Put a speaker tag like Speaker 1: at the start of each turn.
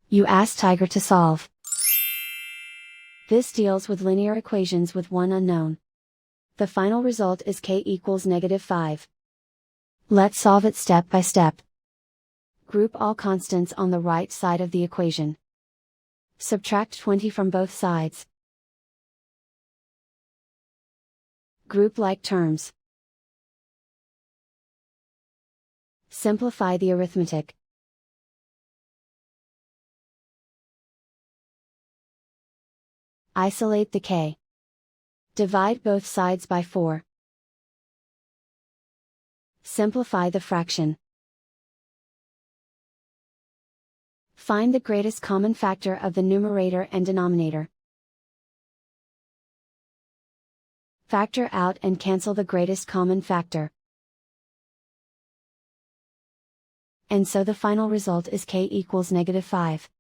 Speaker 1: You ask Tiger to solve. This deals with linear equations with one unknown. The final result is k equals -5. Let's solve it step by step. Group all constants on the right side of the equation. Subtract 20 from both sides. Group like terms. Simplify the arithmetic. Isolate the k. Divide both sides by 4. Simplify the fraction. Find the greatest common factor of the numerator and denominator. Factor out and cancel the greatest common factor. And so the final result is k equals -5.